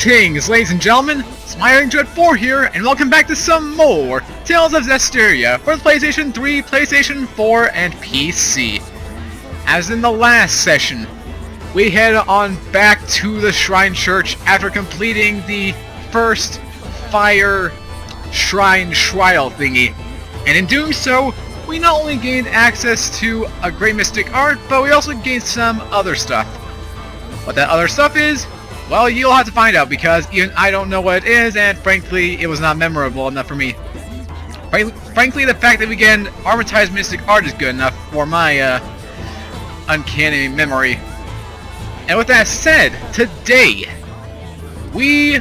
Greetings, ladies and gentlemen! Smiling Dread 4 here, and welcome back to some more Tales of Zestiria for the PlayStation 3, PlayStation 4, and PC. As in the last session, we head on back to the Shrine Church after completing the first Fire Shrine Trial thingy. And in doing so, we not only gained access to a great mystic art, but we also gained some other stuff. What that other stuff is, well, you'll have to find out, because even I don't know what it is, and frankly, it was not memorable enough for me. Frankly, the fact that we get an amortized mystic art is good enough for my uncanny memory. And with that said, today, we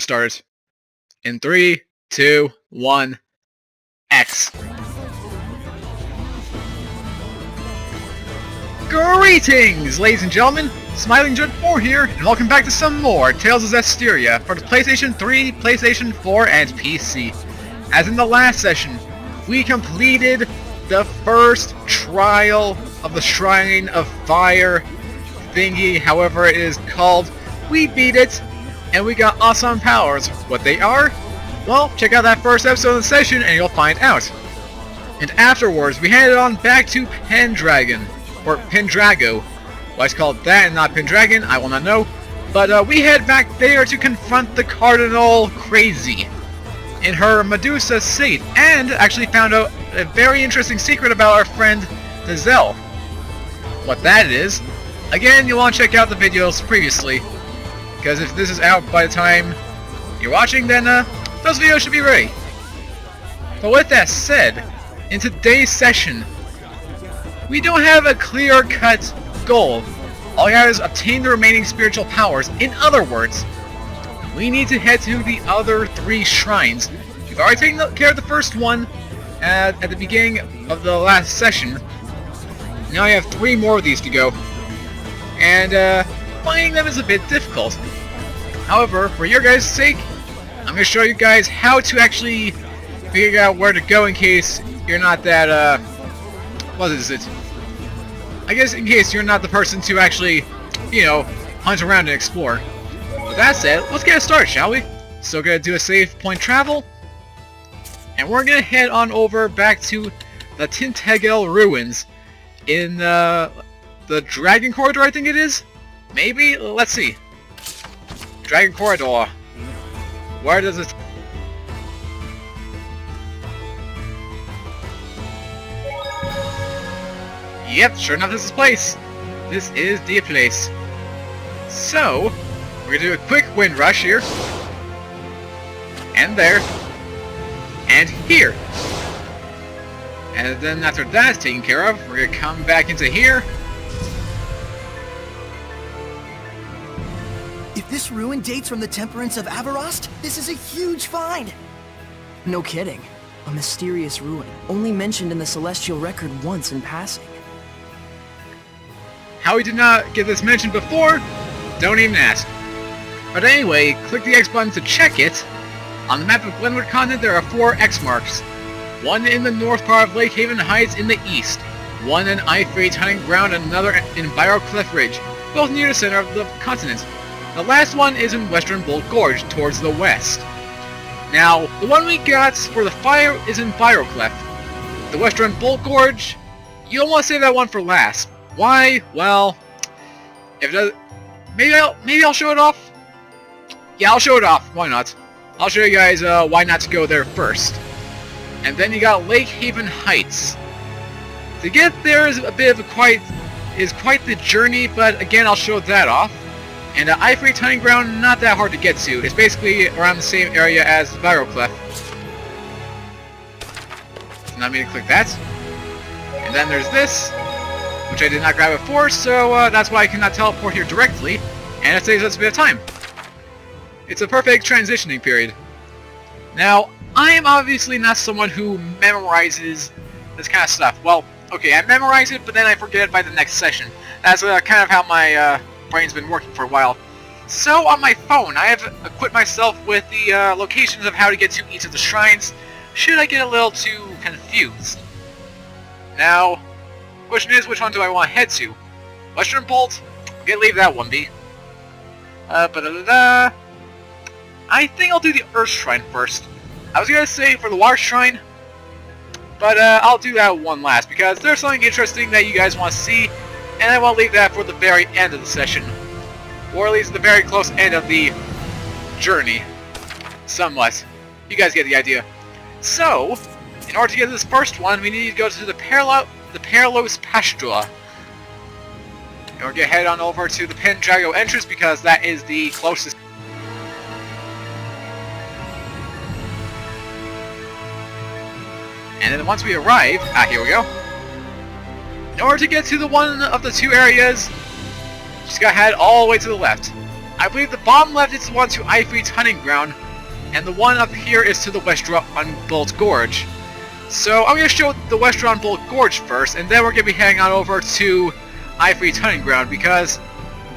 start in 3, 2, 1, X. Greetings, ladies and gentlemen! Smiling Dread 4 here, and welcome back to some more Tales of Zestiria for the PlayStation 3, PlayStation 4, and PC. As in the last session, we completed the first trial of the Shrine of Fire thingy, however it is called. We beat it, and we got awesome powers. What they are? Well, check out that first episode of the session and you'll find out. And afterwards, we headed on back to Pendragon. Or Pendrago. Why it's called that and not Pendragon, I will not know. But we head back there to confront the Cardinal Crazy in her Medusa seat, and actually found out a very interesting secret about our friend Dazelle. What that is, again, you'll want to check out the videos previously, because if this is out by the time you're watching, then those videos should be ready. But with that said, in today's session, we don't have a clear-cut goal. All we have is obtain the remaining spiritual powers. In other words, we need to head to the other 3 shrines. We've already taken care of the first one at the beginning of the last session. Now I have 3 more of these to go. And finding them is a bit difficult. However, for your guys' sake, I'm going to show you guys how to actually figure out where to go in case you're not that, what is it? I guess in case you're not the person to actually, you know, hunt around and explore. With that said, let's get started, shall we? Still gonna do a save point travel. And we're gonna head on over back to the Tintegel ruins in the Dragon Corridor, I think it is? Maybe? Let's see. Dragon Corridor. Where does it... Yep, sure enough, this is the place. This is the place. So, we're gonna do a quick wind rush here. And there. And here. And then after that's taken care of, we're gonna come back into here. If this ruin dates from the Temperance of Avarost, this is a huge find! No kidding. A mysterious ruin, only mentioned in the Celestial Record once in passing. How we did not get this mentioned before, don't even ask. But anyway, click the X button to check it. On the map of Glenwood Continent, there are 4 X marks. One in the north part of Lake Haven Heights in the east, one in Ifray's hunting ground, and another in Byroclef Ridge, both near the center of the continent. The last one is in Western Bolt Gorge, towards the west. Now, the one we got for the fire is in Byroclef. The Western Bolt Gorge, you'll want to save that one for last. Why? Well, if it does, maybe I'll show it off. Yeah, I'll show it off. Why not? I'll show you guys why not to go there first. And then you got Lake Haven Heights. To get there is a bit of quite the journey, but again, I'll show that off. And Ifray's hunting ground, not that hard to get to. It's basically around the same area as Byroclef. So now I'm going to click that. And then there's this, which I did not grab before, so that's why I cannot teleport here directly, and it saves us a bit of time. It's a perfect transitioning period. Now, I am obviously not someone who memorizes this kind of stuff. Well, okay, I memorize it, but then I forget it by the next session. That's kind of how my brain's been working for a while. So, on my phone, I have equipped myself with the locations of how to get to each of the shrines, should I get a little too confused. Now, question is, which one do I want to head to? Western Bolt, I'm gonna leave that one be. I think I'll do the Earth Shrine first. I was gonna say for the Water Shrine, but I'll do that one last because there's something interesting that you guys want to see, and I want to leave that for the very end of the session, or at least the very close end of the journey, somewhat. You guys get the idea. So, in order to get this first one, we need to go to the Perilous Pastua. And we're gonna head on over to the Pendrago entrance because that is the closest. And then once we arrive, here we go. In order to get to the one of the two areas, just gotta head all the way to the left. I believe the bottom left is the one to Ifrit's hunting ground, and the one up here is to the Westron Bolt Gorge. So I'm gonna show the Westron Bolt Gorge first, and then we're gonna be heading on over to Ifrit's hunting ground because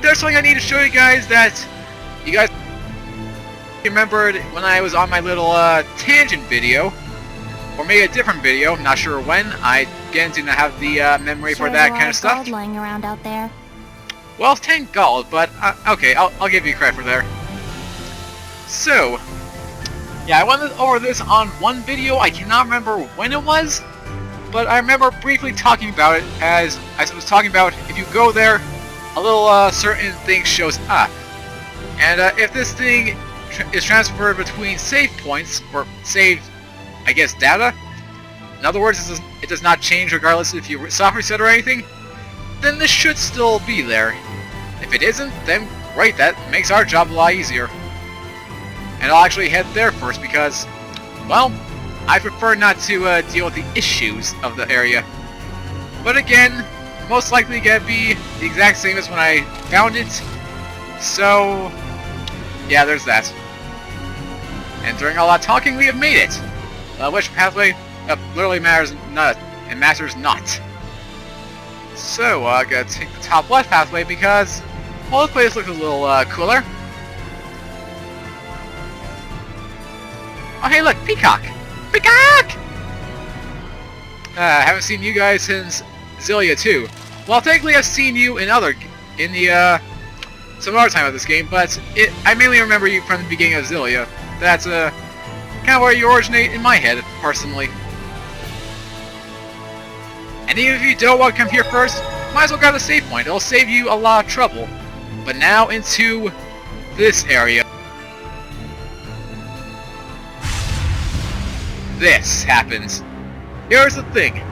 there's something I need to show you guys that you guys remembered when I was on my little tangent video. Or maybe a different video, not sure when. I, again, do not have the memory for that kind of stuff. Gold lying around out there. Well, it's 10 gold, but okay, I'll give you credit for there. So, yeah, I went over this on one video. I cannot remember when it was, but I remember briefly talking about it as I was talking about if you go there, a little certain thing shows up. And if this thing is transferred between save points, or save, I guess, data. In other words, it does not change regardless if you soft reset or anything, then this should still be there. If it isn't, then great, that makes our job a lot easier. And I'll actually head there first because, well, I prefer not to deal with the issues of the area. But again, most likely gonna be the exact same as when I found it, so yeah, there's that. And during all that talking, we have made it. Which pathway literally matters not. It matters not. So, I'm gonna take the top left pathway because, well, this place looks a little cooler. Oh, hey, look, Peacock! Peacock! I haven't seen you guys since Zestiria 2. Well, technically, I've seen you in some other time of this game, but I mainly remember you from the beginning of Zestiria. That's kind of where you originate in my head, personally. And even if you don't want to come here first, might as well grab the save point. It'll save you a lot of trouble. But now into this area. This happens. Here's the thing.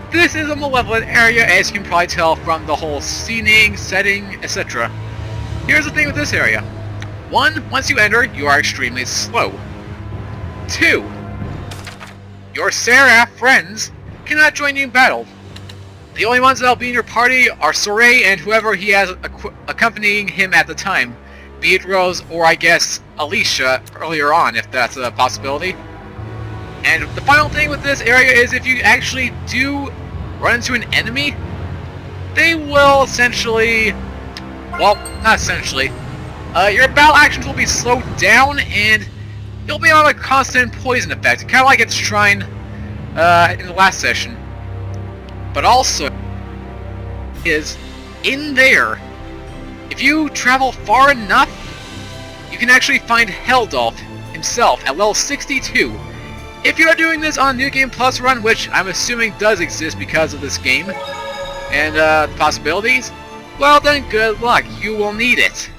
This is a malevolent area, as you can probably tell from the whole scening, setting, etc. Here's the thing with this area. 1. Once you enter, you are extremely slow. 2. Your Seraph friends cannot join you in battle. The only ones that'll be in your party are Soray and whoever he has accompanying him at the time, be it Rose or I guess Alicia earlier on, if that's a possibility. And the final thing with this area is if you actually do run into an enemy, they will essentially, well, not essentially, your battle actions will be slowed down and you'll be on a constant poison effect, kind of like its shrine in the last session. But also, is in there, if you travel far enough, you can actually find Heldolf himself at level 62. If you're doing this on New Game Plus run, which I'm assuming does exist because of this game, and the possibilities, well then good luck, you will need it.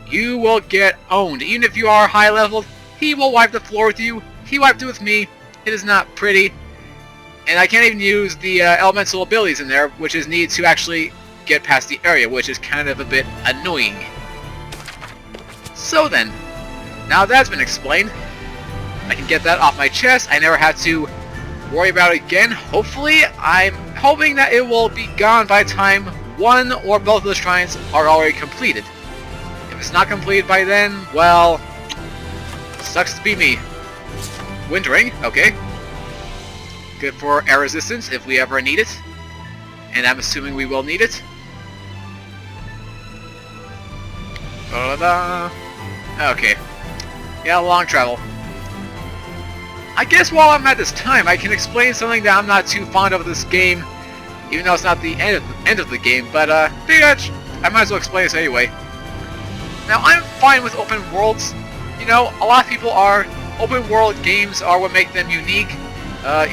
You will get owned. Even if you are high leveled, he will wipe the floor with you. He wiped it with me. It is not pretty. And I can't even use the elemental abilities in there, which is needed to actually get past the area, which is kind of a bit annoying. So then, now that's been explained, I can get that off my chest. I never had to worry about it again. Hopefully, I'm hoping that it will be gone by the time one or both of the shrines are already completed. If it's not completed by then, well, sucks to be me. Wintering, okay. Good for air resistance if we ever need it. And I'm assuming we will need it. Okay. Yeah, long travel. I guess while I'm at this time, I can explain something that I'm not too fond of this game. even though it's not the end of the game, but pretty much, I might as well explain this anyway. Now, I'm fine with open worlds. You know, a lot of people are. Open world games are what make them unique.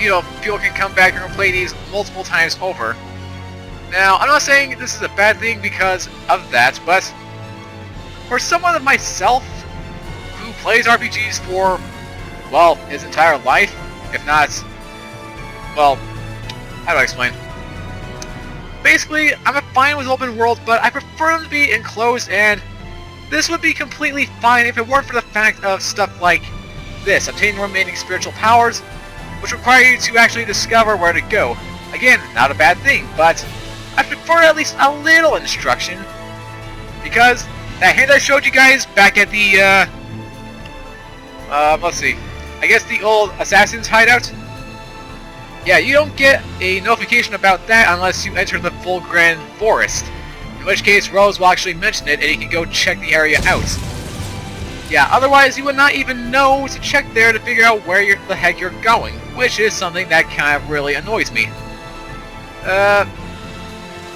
You know, people can come back and play these multiple times over. Now, I'm not saying this is a bad thing because of that, but for someone like myself who plays RPGs for, well, his entire life, if not, well, how do I explain? Basically, I'm fine with open worlds, but I prefer them to be enclosed, and this would be completely fine if it weren't for the fact of stuff like this, obtaining remaining spiritual powers, which require you to actually discover where to go. Again, not a bad thing, but I prefer at least a little instruction, because that hint I showed you guys back at the, let's see, I guess the old Assassin's hideout? Yeah, you don't get a notification about that unless you enter the full Grand Forest, in which case Rose will actually mention it and you can go check the area out. Yeah, otherwise you would not even know to check there to figure out where the heck you're going, which is something that kind of really annoys me.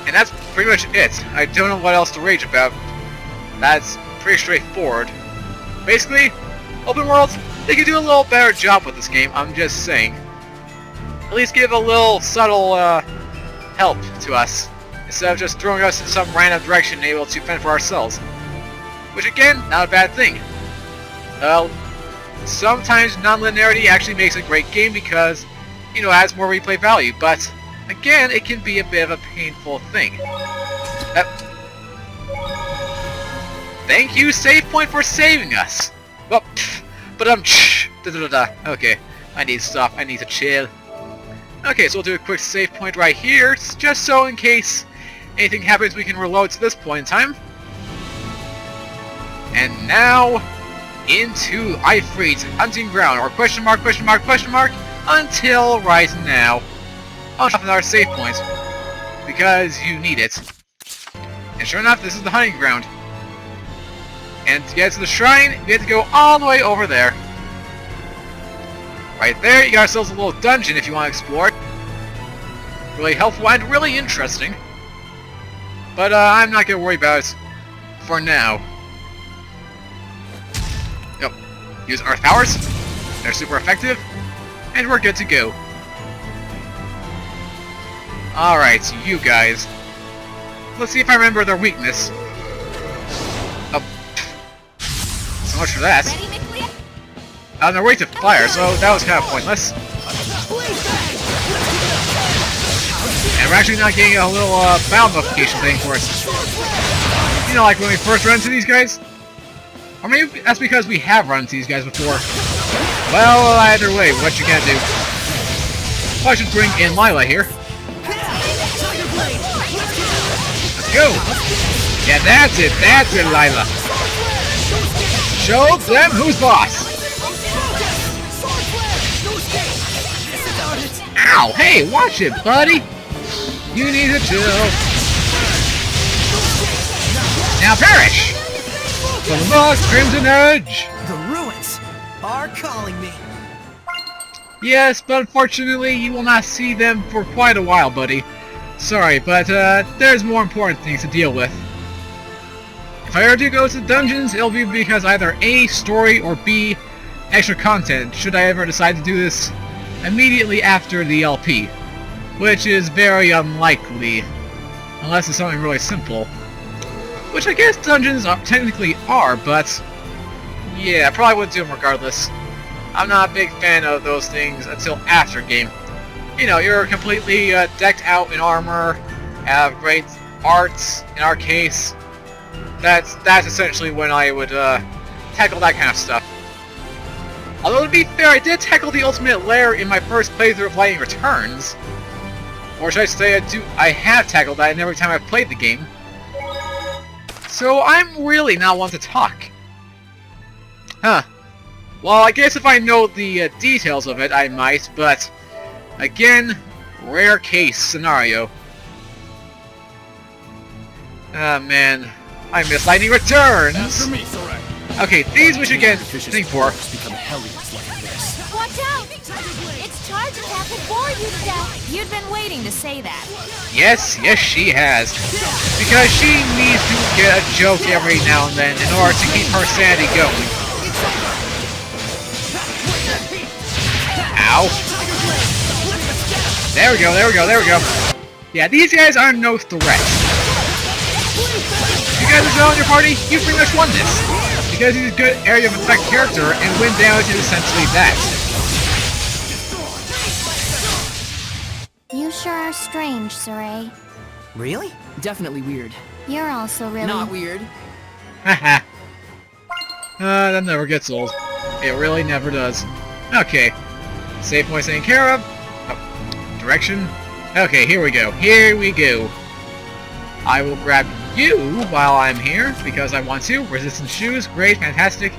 And that's pretty much it. I don't know what else to rage about. That's pretty straightforward. Basically, open worlds, they could do a little better job with this game, I'm just saying. At least give a little subtle help to us, instead of just throwing us in some random direction and able to fend for ourselves. Which again, not a bad thing. Sometimes non-linearity actually makes a great game because, you know, it adds more replay value, but again, it can be a bit of a painful thing. Thank you, save point, for saving us! Well, but okay, I need to stop, I need to chill. Okay, so we'll do a quick save point right here, just so in case anything happens we can reload to this point in time. And now, into Ifrit's hunting ground, or question mark, until right now. I'll drop another save point, because you need it. And sure enough, this is the hunting ground. And to get to the shrine, we have to go all the way over there. Right there, you got ourselves a little dungeon if you want to explore it. Really helpful and really interesting. But I'm not going to worry about it for now. Yep. Use Earth Powers. They're super effective. And we're good to go. Alright, you guys. Let's see if I remember their weakness. Oh. So much for that. On their way to fire, so that was kind of pointless. And we're actually not getting a little battle notification thing for us. You know, like when we first run into these guys? Or maybe that's because we have run into these guys before. Well, either way, what you gonna do? Well, I should bring in Lila here. Let's go! Yeah, that's it, Lila. Show them who's boss! Ow! Hey, watch it, buddy! You need to chill. Now perish! From the boss, Crimson Edge! The ruins are calling me. Yes, but unfortunately you will not see them for quite a while, buddy. Sorry, but there's more important things to deal with. If I ever do go to the dungeons, it'll be because either A, story, or B, extra content, should I ever decide to do this immediately after the LP. Which is very unlikely, unless it's something really simple. Which I guess dungeons technically are, but yeah, I probably wouldn't do them regardless. I'm not a big fan of those things until after game. You know, you're completely decked out in armor, have great arts, in our case. That's essentially when I would tackle that kind of stuff. Although to be fair, I did tackle the ultimate lair in my first playthrough of Lightning Returns. Or should I say I have tackled that every time I've played the game. So I'm really not one to talk. Huh. Well, I guess if I know the details of it, I might, but again, rare case scenario. Ah, man. I miss Lightning Returns! Okay, these we should get thing for. Watch out! Its charge attack will bore you to death! You'd been waiting to say that. Yes, she has. Because she needs to get a joke every now and then in order to keep her sanity going. Ow. There we go. Yeah, these guys are no threat. You guys are on your party, you pretty much won this. Because he's a good area of effect character, and wind damage is essentially that. You sure are strange, Saray. Really? Definitely weird. You're also really... Not weird. Haha. That never gets old. It really never does. Okay. Save point taken care of. Oh, direction. Okay, here we go. I will grab you while I'm here, because I want to. Resistance shoes, great, fantastic.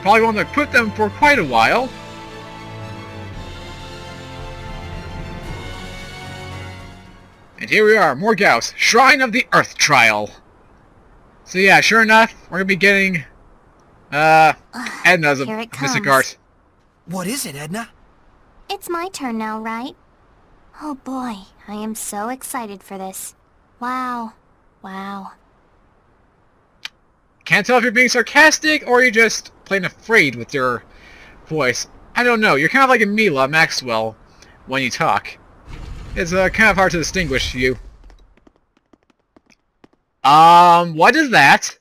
Probably want to equip them for quite a while. And here we are, more Gauss. Shrine of the Earth Trial. So yeah, sure enough, we're gonna be getting, Edna's a mystic art. What is it, Edna? It's my turn now, right? Oh boy, I am so excited for this. Wow. Can't tell if you're being sarcastic or you're just plain afraid with your voice. I don't know, you're kind of like a Mila Maxwell when you talk. It's kind of hard to distinguish you. What is that?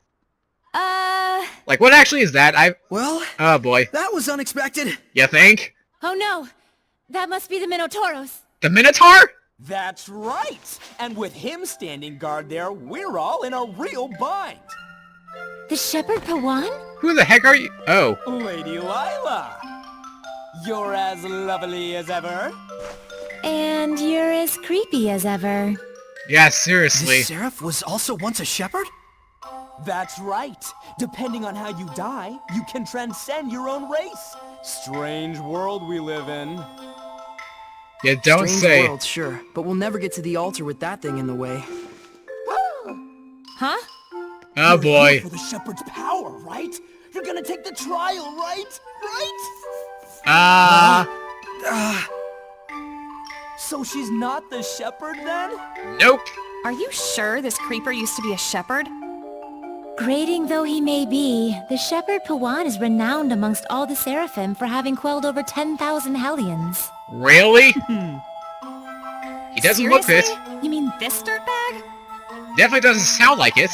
Like, what actually is that? Well... Oh boy. That was unexpected. You think? Oh no! That must be the Minotauros. The Minotaur? That's right! And with him standing guard there, we're all in a real bind! The Shepherd Pawan? Who the heck are you? Oh. Lady Lila! You're as lovely as ever. And you're as creepy as ever. Yeah, seriously. This Seraph was also once a shepherd? That's right. Depending on how you die, you can transcend your own race. Strange world we live in. You don't Strange say. world, sure, but we'll never get to the altar with that thing in the way. Huh? Oh You're boy. here for the shepherd's power, right? You're gonna take the trial, right? So she's not the shepherd then? Nope. Are you sure this creeper used to be a shepherd? Grading though he may be, the Shepherd Pawan is renowned amongst all the Seraphim for having quelled over 10,000 Hellions. Really? He doesn't look it. Seriously? You mean this dirtbag? Definitely doesn't sound like it.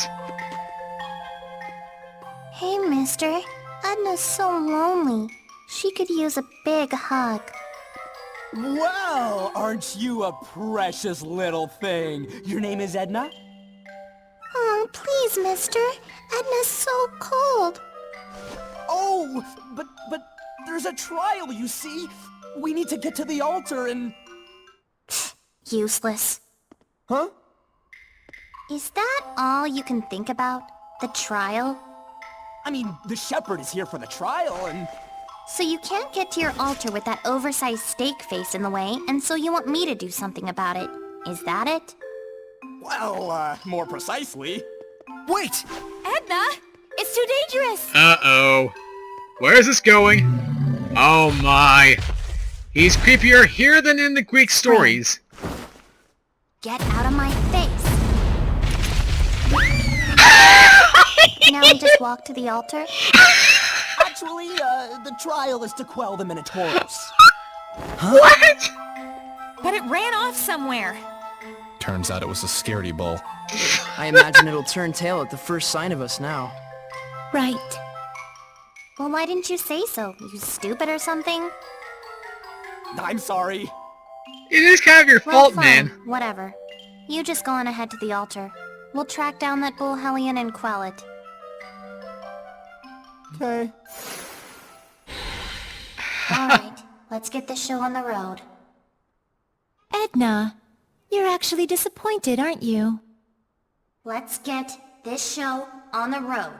Hey, mister. Edna's so lonely. She could use a big hug. Well, aren't you a precious little thing? Your name is Edna? Oh, please, mister. Edna's so cold. Oh, but there's a trial, you see. We need to get to the altar and... Useless. Huh? Is that all you can think about? The trial? I mean, the shepherd is here for the trial and... So you can't get to your altar with that oversized steak face in the way, and so you want me to do something about it. Is that it? Well, more precisely. Wait! Edna! It's too dangerous! Uh-oh. Where is this going? Oh my. He's creepier here than in the Greek stories. Get out of my face! Now we just walk to the altar? Actually, the trial is to quell the Minotauros. What? But it ran off somewhere. Turns out it was a scaredy bull. I imagine it'll turn tail at the first sign of us now. Right. Well, why didn't you say so? You stupid or something? I'm sorry. It is kind of your Well, fault, fine. man. Whatever. You just go on ahead to the altar. We'll track down that bull hellion and quell it. Okay. Alright, let's get this show on the road. Edna, you're actually disappointed, aren't you? Let's get this show on the road.